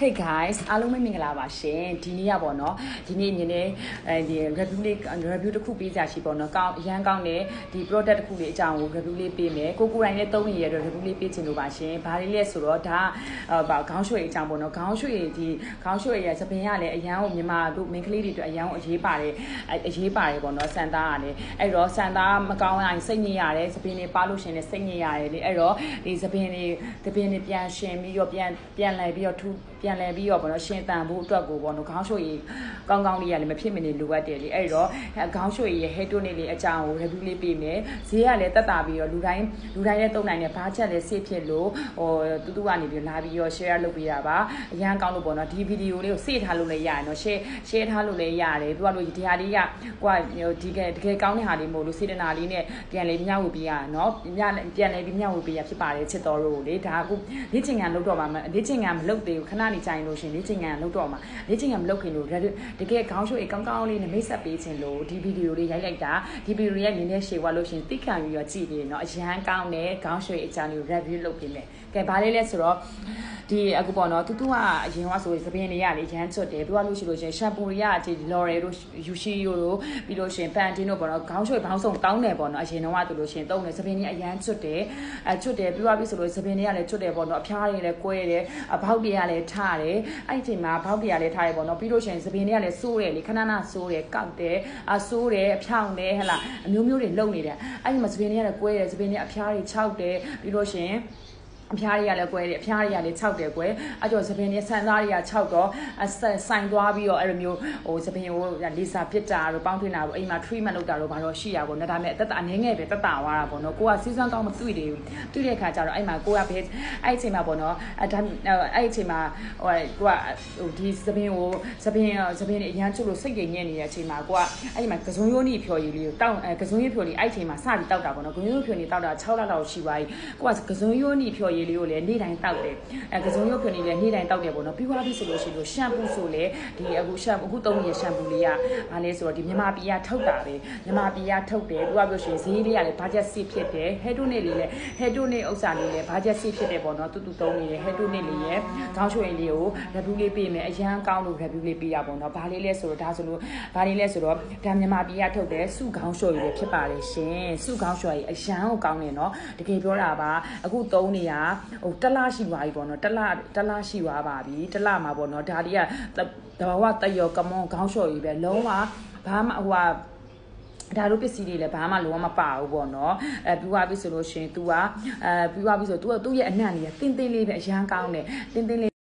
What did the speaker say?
Hey guys အားလုံးပဲမင်္ဂလာပါရှင်ဒီနေ့ကပေါ့နော်ဒီနေ့ညနေဒီ review တစ်ခုပေးကြရှိပေါ့နော်ကောင်းအရန်ကောင်းတဲ့ဒီ product တစ်ခုလေးအကြောင်းကို review လေးပေးမယ်ကိုတိုင်းလည်းသုံးနေရတဲ့ review လေးပေးချင်လို့ပါရှင်ဘာလေးလဲဆိုတော့ဒါခေါင်းရွှေအကြောင်းပေါ့နော်ခေါင်းရွှေဒီခေါင်းရွှေရဲ့သပင်ကလည်းအရန်ကိုမြန်မာတို့မိန်းကလေးတွေအတွက်အရန်ကိုအရေးပါတယ်ပေါ့နော်စံသားကလည်းအဲ့တော့စံသားမကောင်းရင်စိတ်ညစ်ရတယ်သပင်တွေပါလို့ရှင်လည်းစိတ်ညစ်ရတယ်လေအဲ့တော့ဒီသပင်တွေပြန်ရှင်ပြီးတော့ပြန်လဲပြီးတော့ပြန်လဲပြီးတော့ပေါ့နော်ရှင်တန်ဖို့အတွက်ကိုပေါ့နော်ခေါင်းရွှေကောင်းလေးရလည်းမဖြစ်မနေလိုအပ်တယ်လေအဲ့တော့ခေါင်းရွှေရဲ့ head to nail လေးအကြောင်းကို review လေးပေးမယ်ဈေးကလည်းတက်တာပြီးတော့လူတိုင်းလည်းသုံးနိုင်တယ်ဘာချက်လည်း safe ဖြစ်လို့တူကနေပြီးလာပြီးတော့ share လုပ်ပေးတာပါအရန်ကောင်းလို့ပေါ့နော်ဒီ video လေးကို save ထားလို့လည်းရတယ်နော် share ထားလို့လည်းရတယ်သူကလို့ဒီဟာလေးကကိုကဒီတကယ်ကောင်းတဲ့ဟာလေးမို့လို့စေတနာလေးနဲ့ပြန်လေမျှဝေပေးရနော်ပြန်လေပြီးမျှဝေပေးရဖြစ်ပါတယ်ချစ်တော်တို့လေဒါအခုလေ့ကျင့်ခန်းလုပ်တော့မှာလေ့ကျင့်ခန်းမလုပ်သေးဘူးခဏနေကြရင်လို့ရှင်လေ့ကျင့်ခန်းလုပ်တော့မှာလေ့ကျင့်ခန်းမလုပ်ခင်လို့တကယ်ခေါင်းရွှေကောင်းလေးနဲ့မိတ်ဆက်ပေးခြင်းလို့ဒီဗီဒီယိုလေးရိုက်လိုက်တာဒီဗီဒီယိုလေးရဲ့နည်းနည်းရှည်သွားလို့ရှင်သိခံပြီးတော့ကြည့်နေနော်အရန်ကောင်းတဲ့ခေါင်းရွှေအကြောင်းလေး review လုပ်ပေးမယ်ကဲဘာလေးလဲဆိုတော့ဒီအခုပေါ့နော်တူကအရင်ကဆိုရင်သပင်တွေရလေရမ်းချွတ်တယ်သူကလို့ရှိလို့ရှင်ရှမ်ပူတွေကဒီ L'Oreal တို့ Yushi တို့ပြီးလို့ရှင် Pantene တို့ပေါ့နော်ခေါင်းရွှေဘောင်းဆောင်ကောင်းတယ်ပေါ့နော်အရင်တော့ကတူလို့ရှင်တုံးတယ်သပင်တွေအရန်ချွတ်တယ်ချွတ်တယ်ပြီးသွားပြီဆိုလို့သပင်တွေကလည်းချွတ်တယ်ပေါ့နော်အဖျားတွေလည်းကွဲတယ်ဘောက်တွေကလည်းထားတယ်အဲ့ဒီအချိန်မှာဘောက်တွေကလည်းထားတယ်ပေါ့နော်ပြီးလို့ရှင်သပင်တွေကလည်းစိုးတယ်လေခဏစိုးတယ်ကောက်တယ်စိုးတယ်အဖျောင်းတယ်ဟဲ့လားအမျိုးတွေလုံနေတယ်အဲ့ဒီမှာသပင်တွေကလည်းကွဲတယ်သပင်တွေအဖျားတွေခြောက်တယ်ပြီးလို့ရှင်အဖျားတွေကလည်းကွဲတယ်အဖျားတွေကလည်း6တယ်ကွဲအဲ့တော့သပင်တွေဆန်သားတွေက6တော့ဆိုင်သွားပြီးတော့အဲ့လိုမျိုးသပင်ကိုလေးစားပြစ်တာတို့ပေါင်းထွင်းတာတို့အိမ်မှာ treatment လုပ်တာတို့ဘာလို့ရှိရပါဘောနော်ဒါပေမဲ့အသက်အနည်းငယ်ပဲတက်တာသွားတာပေါ့နော်ကိုကစီးစမ်းကောင်းမတွေ့တယ်တွေ့တဲ့ခါကျတော့အဲ့မှာကိုကဘယ်အဲ့အချိန်မှာပေါ့နော်အဲ့အချိန်မှာကိုကဒီသပင်တွေအရန်ချွတ်လို့စိတ်တွေညစ်နေတဲ့အချိန်မှာကိုကအဲ့ဒီမှာကစုံရိုးနီဖြော်ရည်လေးကိုတောက်ကစုံရိုးဖြော်ရည်အဲ့အချိန်မှာစပြီးတောက်တာပေါ့နော်ကစုံရိုးဖြော်ရည်တောက်တာ6လလောက်ရှိသွားပြီကိုကကစုံရိုးနီဖြော်ရည်လေးကိုလည်းနေ့တိုင်းတောက်တယ်ကစုံရုပ်ဖြူနေလည်းနေ့တိုင်းတောက်တယ်ပေါ့နော်ပြီးသွားပြီဆိုလို့ရှိလို့ရှမ်ပူဆိုလေဒီအခုသုံးရရှမ်ပူလေးကဘာလဲဆိုတော့ဒီမြန်မာပြည်ကထုတ်တာပဲမြန်မာပြည်ကထုတ်တယ်သူကပြောရှင်ဈေးလေးကလည်းဘာချက်စစ်ဖြစ်တယ် head to nail လေးလည်း head to nail ဥစ္စာလေးလည်းဘာချက်စစ်ဖြစ်တယ်ပေါ့နော်တူသုံးနေတယ် head to nail လေးရဲ့ခေါင်းရွှေလေးကို review လေးပေးမယ်အရန်ကောင်းလို့ review လေးပေးတာပေါ့နော်ဘာလေးလဲဆိုတော့ဒါဆိုလို့ဘာလေးလဲဆိုတော့ဒါမြန်မာပြည်ကထုတ်တယ်စုခေါင်းရွှေလေးဖြစ်ပါတယ်ရှင်စုခေါင်းရွှေအရန်ကိုကောင်းတယ်နော်တကယ်ပြောတာပါအခုသုံးနေတာတလရှိပါပြီပေါ့နော်တလရှိသွားပါပြီတလမှာပေါ့နော်ဒါလေးကတဘာဝတယောကမောခေါင်းလျှော်ကြီးပဲလုံးဝဘာမှဒါတို့ပစ္စည်းတွေလည်းဘာမှလုံးဝမပါဘူးပေါ့နော်ပြီးသွားပြီဆိုလို့ရှင် तू ကပြီးသွားပြီဆို तू ရဲ့အနံ့လေးတင်းလေးပဲအရန်ကောင်းတယ်တင်းလေး